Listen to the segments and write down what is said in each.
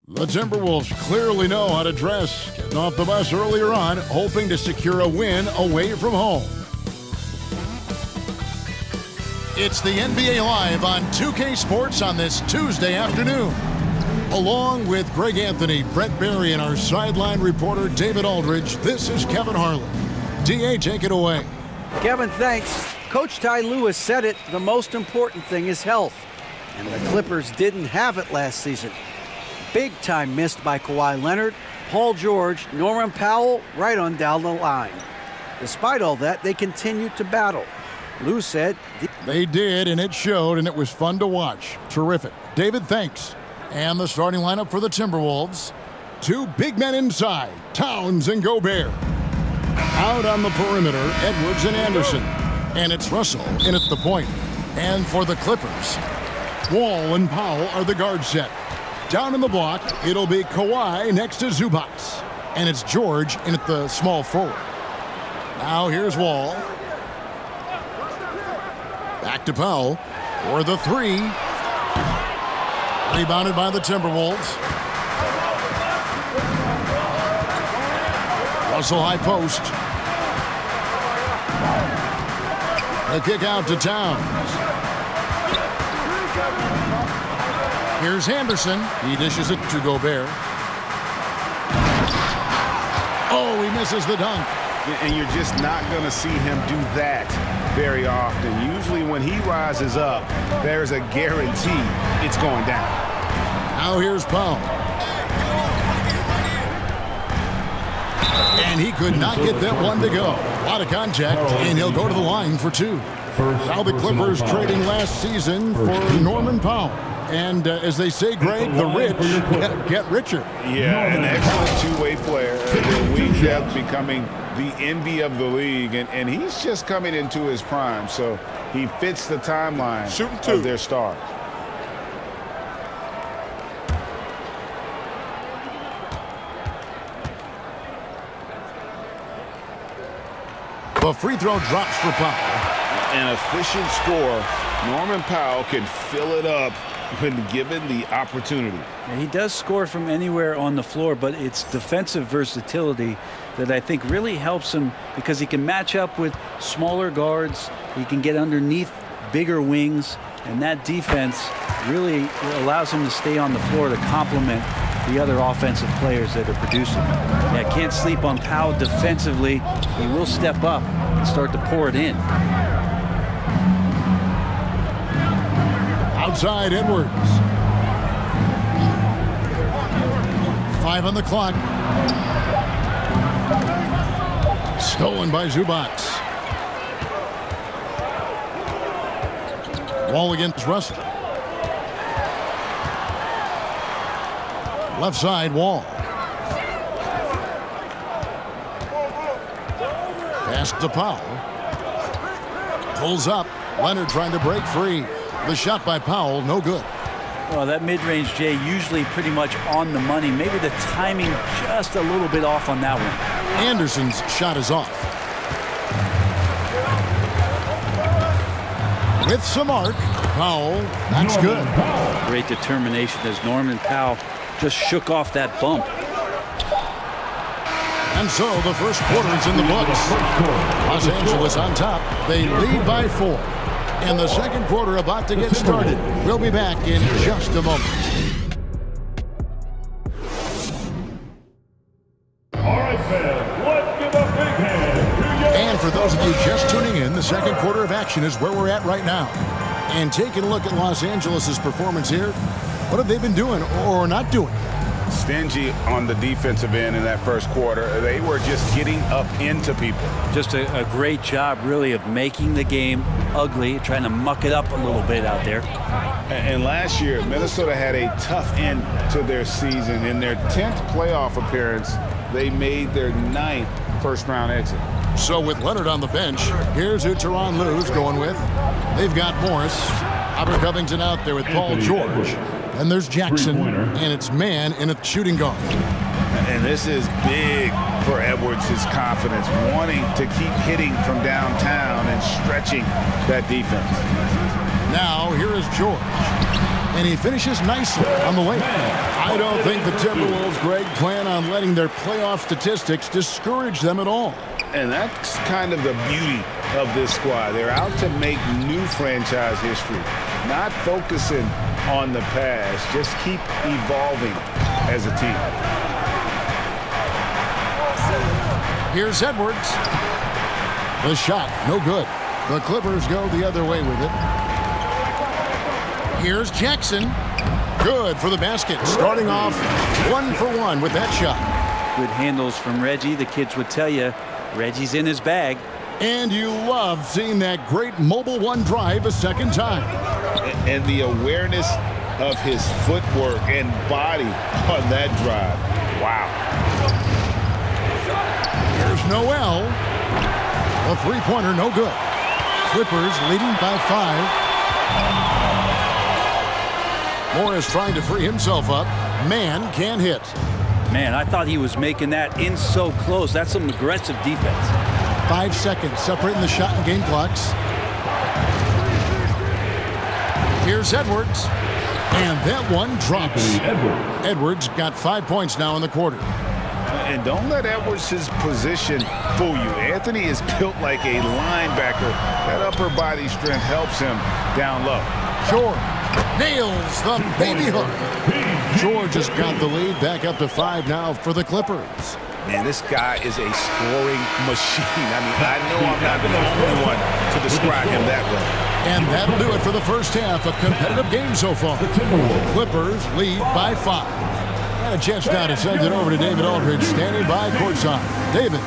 The Timberwolves clearly know how to dress. Getting off the bus earlier on, hoping to secure a win away from home. It's the NBA Live on 2K Sports on this Tuesday afternoon. Along with Greg Anthony, Brett Barry, and our sideline reporter David Aldridge, this is Kevin Harlan. DA, take it away. Kevin, thanks. Coach Ty Lewis said it, the most important thing is health. And the Clippers didn't have it last season. Big time missed by Kawhi Leonard, Paul George, Norman Powell, right on down the line. Despite all that, they continued to battle. Lou said they did, and it showed, and it was fun to watch. Terrific. David, thanks. And the starting lineup for the Timberwolves. Two big men inside, Towns and Gobert. Out on the perimeter, Edwards and Anderson. And it's Russell in at the point. And for the Clippers, Wall and Powell are the guard set. Down in the block, it'll be Kawhi next to Zubac. And it's George in at the small forward. Now here's Wall. Back to Powell for the three. Rebounded by the Timberwolves. Russell high post. The kick out to Towns. Here's Anderson. He dishes it to Gobert. Oh, he misses the dunk. And you're just not going to see him do that very often. Usually when he rises up, there's a guarantee it's going down. Now here's Powell. And he could not get that one to go. A lot of contact, and he'll go to the line for two. Now the Clippers trading last season for Norman Powell. And as they say, Greg, the rich get richer. Yeah, an excellent two-way player. The wing depth becoming the envy of the league, and he's just coming into his prime, so he fits the timeline of their stars. The free throw drops for Powell. An efficient score. Norman Powell can fill it up when given the opportunity. He does score from anywhere on the floor, but it's defensive versatility that I think really helps him because he can match up with smaller guards. He can get underneath bigger wings, and that defense really allows him to stay on the floor to complement the other offensive players that are producing. Yeah, can't sleep on Powell defensively. He will step up and start to pour it in. Outside Edwards. 5 on the clock. Stolen by Zubac. Wall against Russell. Left side, Wall. Pass to Powell. Pulls up. Leonard trying to break free. The shot by Powell, no good. Well, that mid-range, Jay, usually pretty much on the money. Maybe the timing just a little bit off on that one. Anderson's shot is off. With some arc, Powell, that's good. Great determination as Norman Powell just shook off that bump. And so the first quarter is in the books. Los Angeles on top. They lead by 4. And the second quarter about to get started. We'll be back in just a moment. All right, fans, let's give a big hand to And for those of you just tuning in, the second quarter of action is where we're at right now. And taking a look at Los Angeles' performance here, what have they been doing or not doing? Stingy on the defensive end in that first quarter. They were just getting up into people. Just a great job, really, of making the game ugly, trying to muck it up a little bit out there. And last year, Minnesota had a tough end to their season. In their 10th playoff appearance, they made their 9th first-round exit. So with Leonard on the bench, here's who Tyronn Lue's going with. They've got Morris, Robert Covington out there with Paul George. And there's Jackson, and it's man in a shooting guard. And this is big for Edwards' confidence, wanting to keep hitting from downtown and stretching that defense. Now, here is George. And he finishes nicely on the way. I don't think the Timberwolves, Greg, plan on letting their playoff statistics discourage them at all. And that's kind of the beauty of this squad. They're out to make new franchise history, not focusing on the past. Just keep evolving as a team. Here's Edwards. The shot, no good. The Clippers go the other way with it. Here's Jackson. Good for the basket. Starting off 1 for 1 with that shot. Good handles from Reggie. The kids would tell you Reggie's in his bag. And you love seeing that great mobile one drive a second time. And the awareness of his footwork and body on that drive. Wow. Here's Noel. A three-pointer, no good. Clippers leading by 5. Morris trying to free himself up. Man can't hit. Man, I thought he was making that in so close. That's some aggressive defense. 5 seconds separating the shot and game clocks. Here's Edwards. And that one drops. Edwards got 5 points now in the quarter. And don't let Edwards' position fool you. Anthony is built like a linebacker. That upper body strength helps him down low. George nails the baby hook. George has got the lead back up to 5 now for the Clippers. Man, this guy is a scoring machine. I mean, I know I'm not the only one to describe him that way. And that'll do it for the first half. A competitive game so far. Clippers lead by 5. And a chance now to send it over to David Aldridge, standing by courtside. David.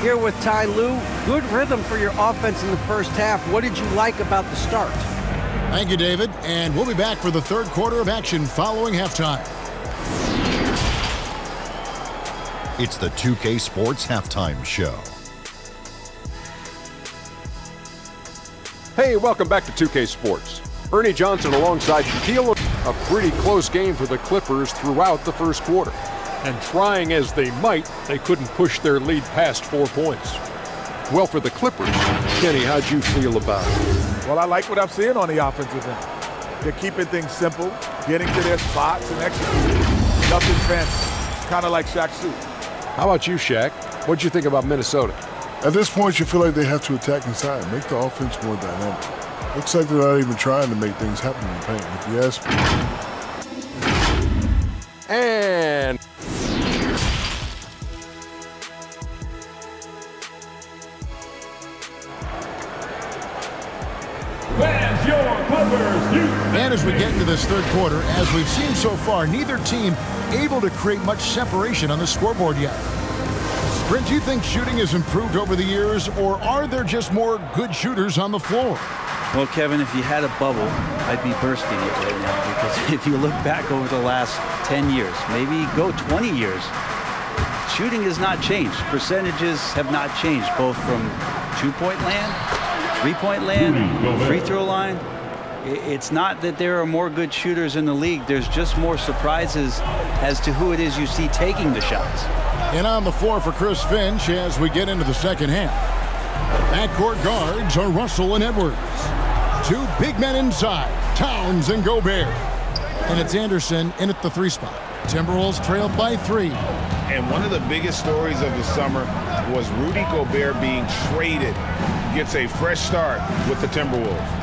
Here with Ty Lue, good rhythm for your offense in the first half. What did you like about the start? Thank you, David. And we'll be back for the third quarter of action following halftime. It's the 2K Sports Halftime Show. Hey, welcome back to 2K Sports. Ernie Johnson alongside Shaquille. A pretty close game for the Clippers throughout the first quarter. And trying as they might, they couldn't push their lead past 4 points. Well, for the Clippers, Kenny, how'd you feel about it? Well, I like what I'm seeing on the offensive end. They're keeping things simple, getting to their spots and executing. Nothing fancy, kind of like Shaq's suit. How about you, Shaq? What'd you think about Minnesota? At this point, you feel like they have to attack inside, make the offense more dynamic. Looks like they're not even trying to make things happen in the paint, if you ask me. And Fans, your Clippers. And as we get into this third quarter, as we've seen so far, neither team able to create much separation on the scoreboard yet. Brent, do you think shooting has improved over the years, or are there just more good shooters on the floor? Well, Kevin, if you had a bubble, I'd be bursting it right now, because if you look back over the last 10 years, maybe go 20 years, shooting has not changed. Percentages have not changed, both from two-point land, three-point land, free throw line. It's not that there are more good shooters in the league. There's just more surprises as to who it is you see taking the shots. And on the floor for Chris Finch as we get into the second half. Backcourt guards are Russell and Edwards. 2 big men inside, Towns and Gobert. And it's Anderson in at the 3 spot. Timberwolves trailed by 3. And one of the biggest stories of the summer was Rudy Gobert being traded. Gets a fresh start with the Timberwolves.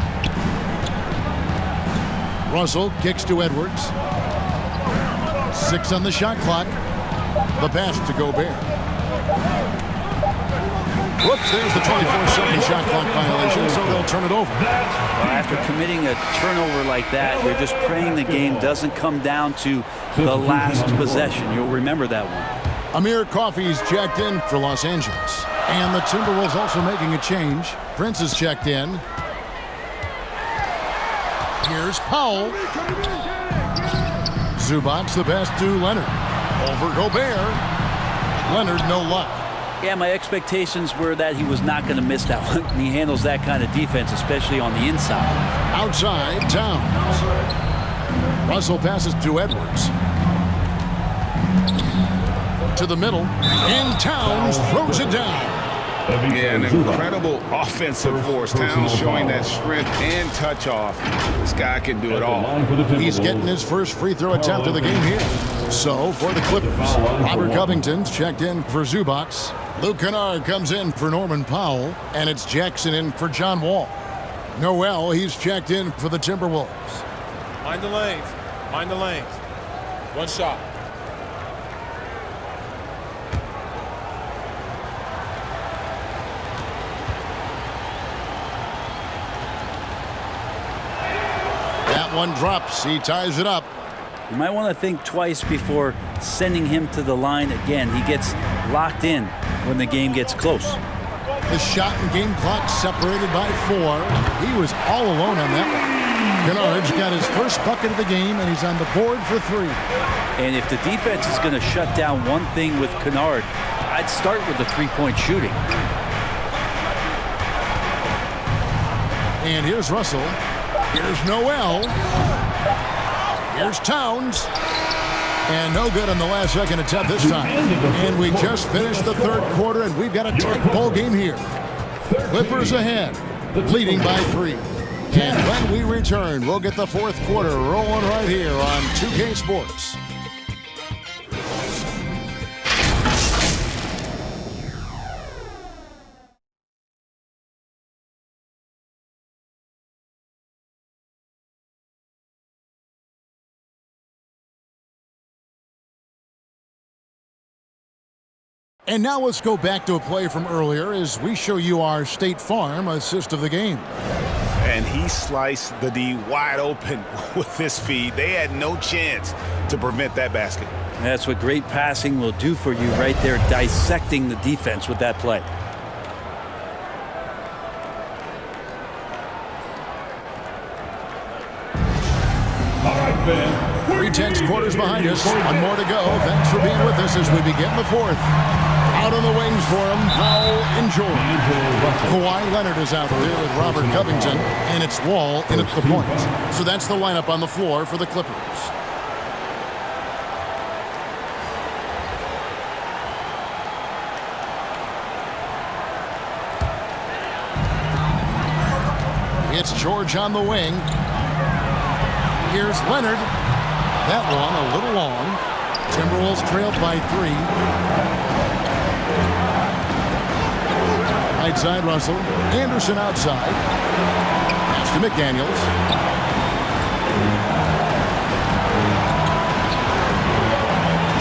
Russell kicks to Edwards. 6 on the shot clock. The pass to Gobert. Whoops, there's the 24-second shot clock violation, so they'll turn it over. Well, after committing a turnover like that, you're just praying the game doesn't come down to the last possession. You'll remember that one. Amir Coffey's checked in for Los Angeles. And the Timberwolves also making a change. Prince is checked in. Here's Powell. Zubac's the pass to Leonard. Over Gobert. Leonard, no luck. Yeah, my expectations were that he was not going to miss that one. He handles that kind of defense, especially on the inside. Outside, Towns. Russell passes to Edwards. To the middle. And Towns throws it down. Yeah, an incredible offensive force. Towns showing that strength and touch off. This guy can do it all. He's getting his first free throw attempt of the game here. So, for the Clippers, Robert Covington's checked in for Zubats. Luke Kennard comes in for Norman Powell. And it's Jackson in for John Wall. Noel, he's checked in for the Timberwolves. Mind the lanes. Mind the lanes. One shot. That one drops. He ties it up. You might want to think twice before sending him to the line again. He gets locked in when the game gets close. The shot and game clock separated by 4. He was all alone on that one. Kennard's got his first bucket of the game, and he's on the board for 3. And if the defense is going to shut down one thing with Kennard, I'd start with the three-point shooting. And here's Russell. Here's Noel. Here's Towns. And no good on the last second attempt this time. And we just finished the third quarter, and we've got a tight ball game here. Clippers ahead, leading by 3. And when we return, we'll get the fourth quarter rolling right here on 2K Sports. And now let's go back to a play from earlier as we show you our State Farm assist of the game. And he sliced the D wide open with this feed. They had no chance to prevent that basket. That's what great passing will do for you right there, dissecting the defense with that play. All right, fans. 3 quarters behind us. One more to go. Thanks for being with us as we begin the fourth. Out on the wings for him, Powell and George. Kawhi Leonard is out there with Robert Covington, and it's Wall in at the point. So that's the lineup on the floor for the Clippers. It's George on the wing. Here's Leonard. That one a little long. Timberwolves trailed by 3. Right side, Russell. Anderson outside. Pass to McDaniels.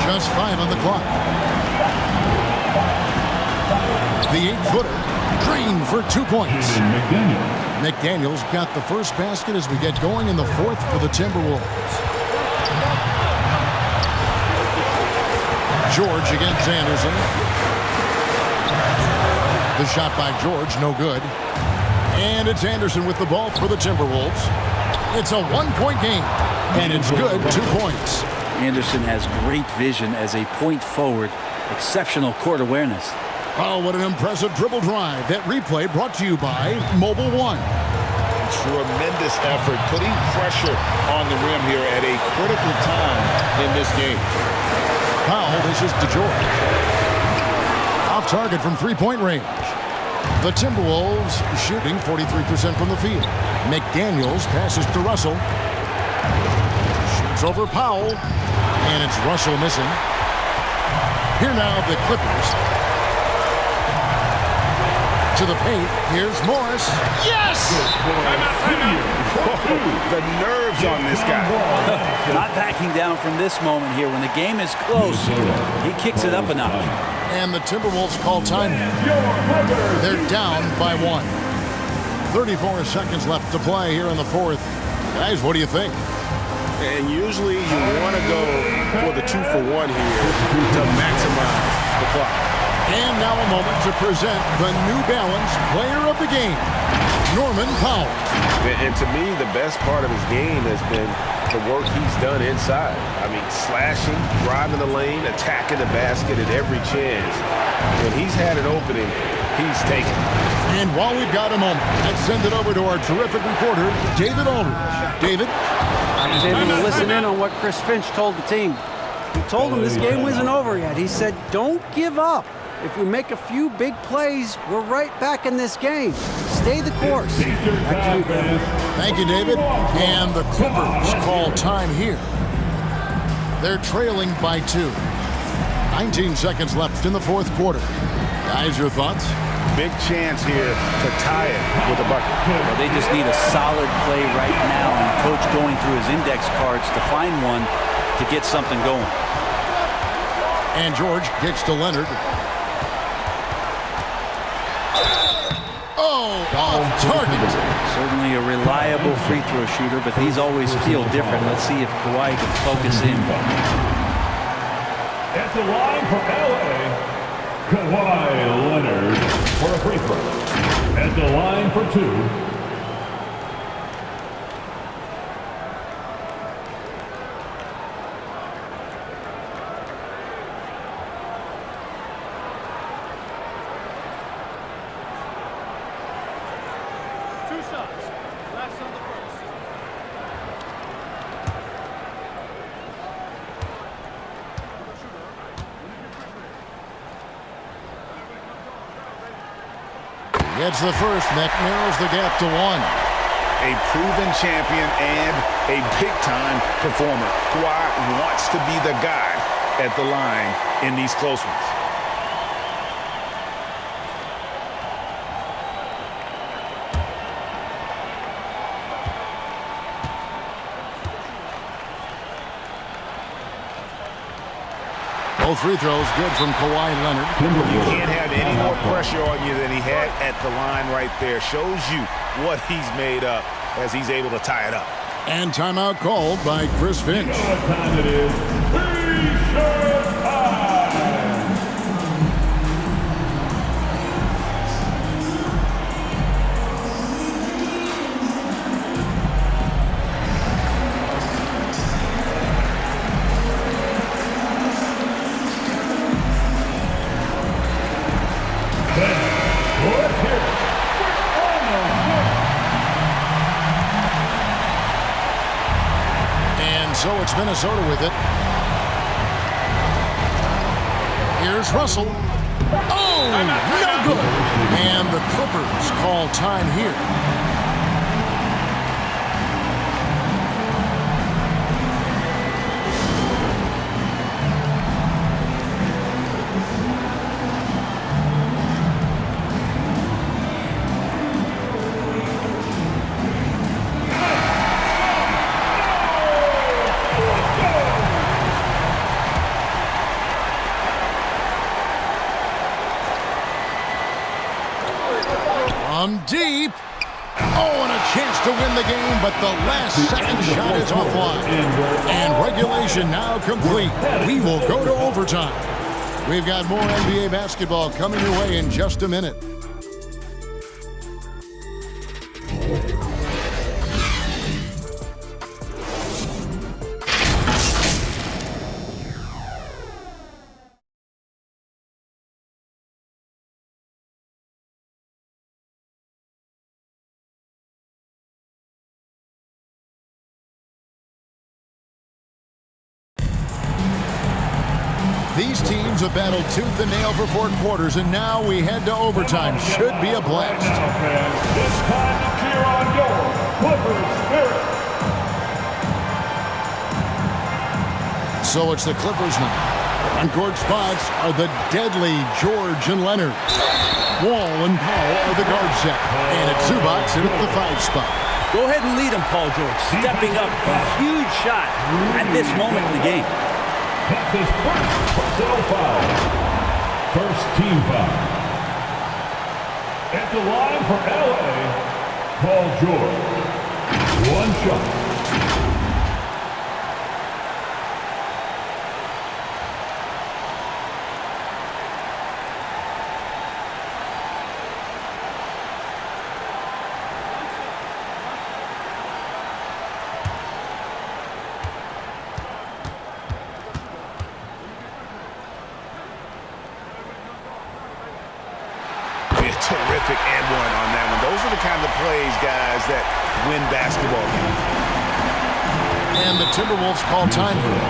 Just 5 on the clock. The 8-footer. Green for 2 points. McDaniels got the first basket as we get going in the fourth for the Timberwolves. George against Anderson. The shot by George, no good. And it's Anderson with the ball for the Timberwolves. It's a 1-point game, and it's good, 2 points. Anderson has great vision as a point forward, exceptional court awareness. Oh, what an impressive dribble drive. That replay brought to you by Mobile One. Tremendous effort, putting pressure on the rim here at a critical time in this game. Powell dishes to George. Off target from 3-point range. The Timberwolves shooting 43% from the field. McDaniels passes to Russell. Shoots over Powell. And it's Russell missing. Here now the Clippers. To the paint. Here's Morris. Yes! The nerves on this guy. Not backing down from this moment here. When the game is close, he kicks it up a notch. And the Timberwolves call time. They're down by 1. 34 seconds left to play here in the fourth. Guys, what do you think? And usually you want to go for the 2-for-1 here to maximize the clock. And now a moment to present the New Balance Player of the Game, Norman Powell. And to me, the best part of his game has been the work he's done inside. I mean, slashing, driving the lane, attacking the basket at every chance. When he's had an opening, he's taken it. And while we've got a moment, let's send it over to our terrific reporter, David Aldridge. David? I was able to listen in on what Chris Finch told the team. He told them this game wasn't over yet. He said, don't give up. If we make a few big plays, we're right back in this game. Stay the course. Back to you, Kevin. Thank you, David. And the Clippers call time here. They're trailing by 2. 19 seconds left in the fourth quarter. Guys, your thoughts? Big chance here to tie it with a bucket. Well, they just need a solid play right now, and Coach going through his index cards to find one to get something going. And George gets to Leonard. Oh, off target. Certainly a reliable free throw shooter, but these always feel different. Let's see if Kawhi can focus in. At the line for LA, Kawhi Leonard for a free throw. At the line for 2. Gets the first, and that narrows the gap to 1. A proven champion and a big-time performer. Kawhi wants to be the guy at the line in these close ones. Both free throws good from Kawhi Leonard. You can't have any more pressure on you than he had at the line right there. Shows you what he's made up as he's able to tie it up. And timeout called by Chris Finch. You know what time it is? T-shirt time! So it's Minnesota with it. Here's Russell. Oh, no good. And the Clippers call time here. Deep. Oh, and a chance to win the game, but the last second shot is offline. And regulation now complete. We will go to overtime. We've got more NBA basketball coming your way in just a minute. These teams have battled tooth and nail for 4 quarters, and now we head to overtime. Should be a blast. It's time to cheer on your Clippers spirit. So it's the Clippers now. On-court spots are the deadly George and Leonard. Wall and Powell are the guard set. And it's Zubac in at the 5 spot. Go ahead and lead him, Paul George. Stepping up, a huge shot at this moment in the game. That's his first personal foul. First team foul. At the line for LA, Paul George. 1 shot. Terrific and one on that one. Those are the kind of plays, guys, that win basketball games. And the Timberwolves call time here.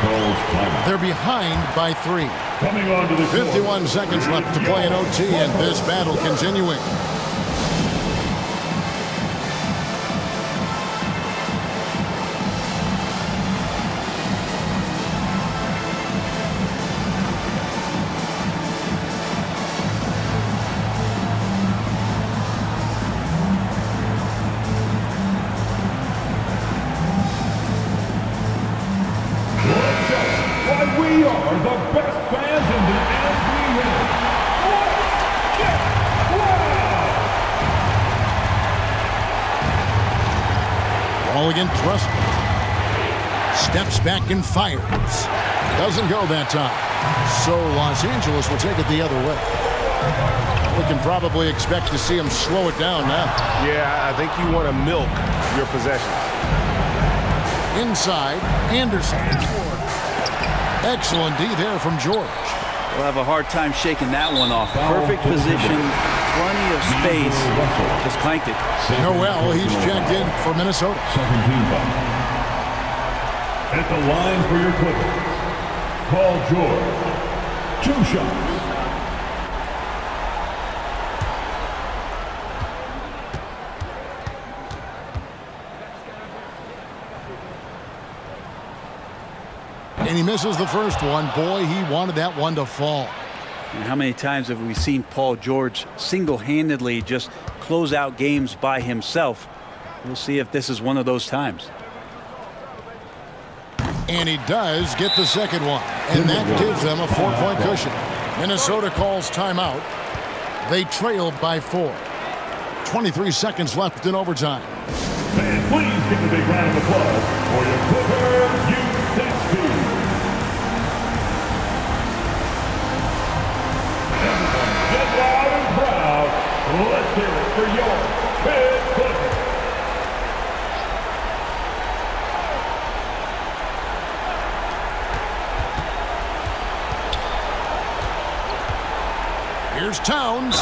calls timeout. They're behind by 3. Coming on to the 51 seconds left to play in OT, and this battle continuing. We are the best fans in the NBA. Let's get wild! Ball against Russell. Steps back and fires. Doesn't go that time. So Los Angeles will take it the other way. We can probably expect to see him slow it down now. Yeah, I think you want to milk your possessions. Inside, Anderson. Excellent D there from George. We'll have a hard time shaking that one off. Perfect position, plenty of space. Just clanked it. Noel, he's checked in for Minnesota. Second team foul. At the line for your Clippers, Paul George. 2 shots. And he misses the first one. Boy, he wanted that one to fall. And how many times have we seen Paul George single-handedly just close out games by himself? We'll see if this is one of those times. And he does get the second one. And that gives them a 4-point cushion. Minnesota calls timeout. They trail by 4. 23 seconds left in overtime. And please give a big round of applause for your Clippers youth team. Get loud and proud. Let's hear it for your Big Clippers. Here's Towns.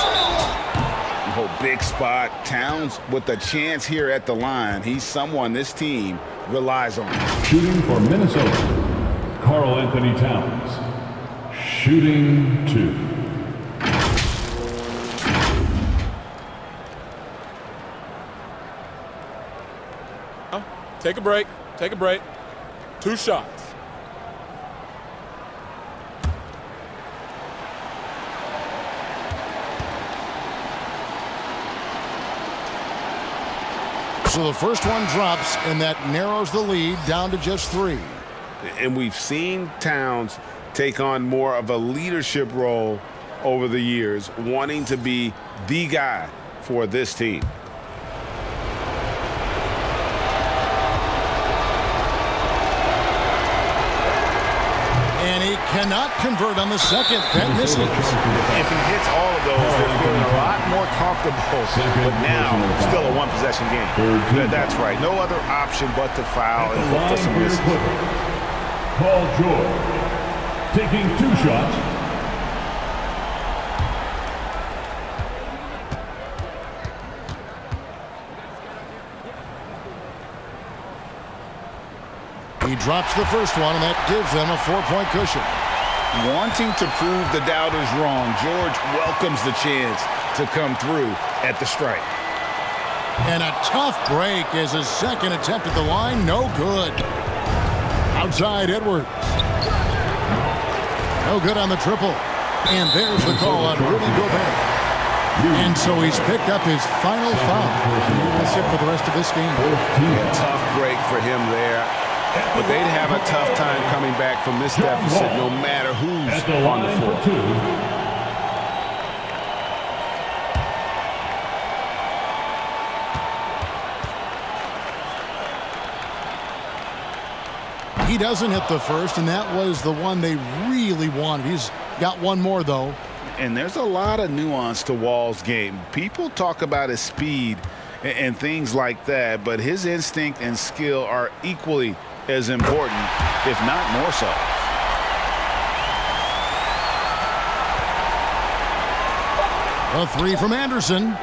Oh, big spot. Towns with a chance here at the line. He's someone this team relies on. Shooting for Minnesota, Karl Anthony Towns. Shooting 2. Take a break. Take a break. 2 shots. So the first one drops, and that narrows the lead down to just 3. And we've seen Towns take on more of a leadership role over the years, wanting to be the guy for this team. And he cannot convert on the second. That misses. If he hits all of those, they're feeling a lot more comfortable. But now, still a one-possession game. That's right. No other option but to foul and look for some misses. Paul George taking 2 shots. He drops the first one, and that gives them a 4-point cushion. Wanting to prove the doubters wrong, George welcomes the chance to come through at the strike. And a tough break as his second attempt at the line, no good. Outside Edwards. No good on the triple. And there's the call on Rudy Gobert. And so he's picked up his final foul. He'll sit for the rest of this game. Yeah, tough break for him there. But they'd have a tough time coming back from this deficit no matter who's on the floor. He doesn't hit the first, and that was the one they really wanted. He's got one more, though. And there's a lot of nuance to Wall's game. People talk about his speed and things like that, but his instinct and skill are equally as important, if not more so. A 3 from Anderson.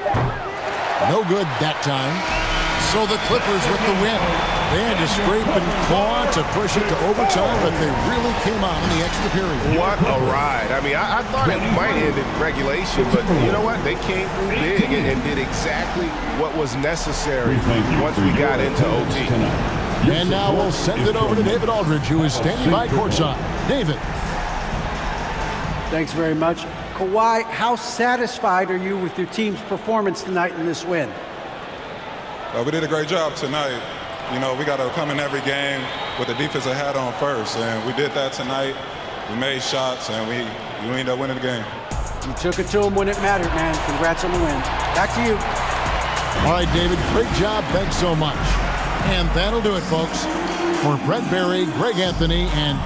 No good that time. So the Clippers with the win. They had to scrape and claw to push it to overtime, but they really came out in the extra period. What a ride. I mean, I thought it might end in regulation, but you know what? They came through big and did exactly what was necessary once we got into OT. And now we'll send it over to David Aldridge, who is standing by courtside. David. Thanks very much. Kawhi, how satisfied are you with your team's performance tonight in this win? We did a great job tonight. You know, we got to come in every game with the defensive hat on first, and we did that tonight. We made shots, and we ended up winning the game. You took it to them when it mattered, man. Congrats on the win. Back to you. All right, David, great job. Thanks so much. And that'll do it, folks. For Brent Berry, Greg Anthony, and